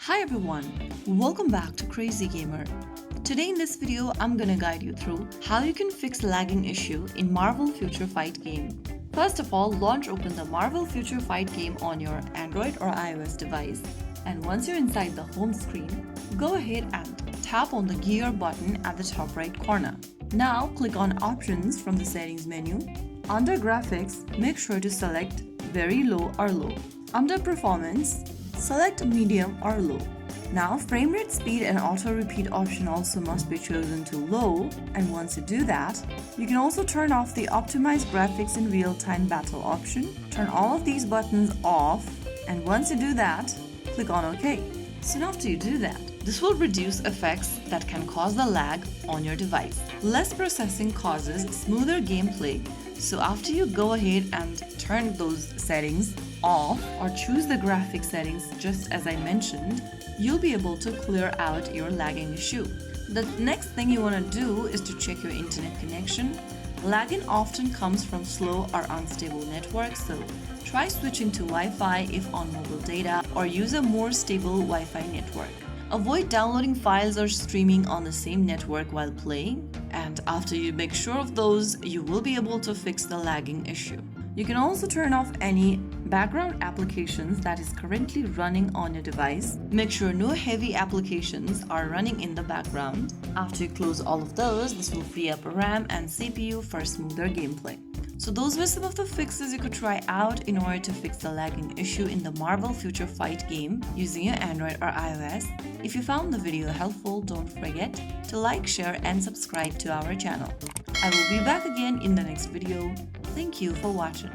Hi everyone, welcome back to Crazy Gamer. Today in this video, I'm gonna guide you through how you can fix lagging issue in Marvel Future Fight game. First of all, launch open the Marvel Future Fight game on your Android or iOS device. And once you're inside the home screen, go ahead and tap on the gear button at the top right corner. Now click on options from the settings menu. Under graphics, make sure to select very low or low. Under performance, select medium or low. Now frame rate speed and auto repeat option also must be chosen to low, and once you do that, you can also turn off the optimize graphics in real-time battle option. Turn all of these buttons off, and once you do that, click on OK. Soon after you do that, this will reduce effects that can cause the lag on your device. Less processing causes smoother gameplay, so after you go ahead and turn those settings off or choose the graphic settings just as I mentioned, you'll be able to clear out your lagging issue. The next thing you want to do is to check your internet connection. Lagging often comes from slow or unstable networks, so try switching to Wi-Fi if on mobile data or use a more stable Wi-Fi network. Avoid downloading files or streaming on the same network while playing, and after you make sure of those, you will be able to fix the lagging issue. You can also turn off any background applications that is currently running on your device. Make sure no heavy applications are running in the background. After you close all of those, this will free up RAM and CPU for smoother gameplay. So those were some of the fixes you could try out in order to fix the lagging issue in the Marvel Future Fight game using your Android or iOS. If you found the video helpful, don't forget to like, share and subscribe to our channel. I will be back again in the next video. Thank you for watching.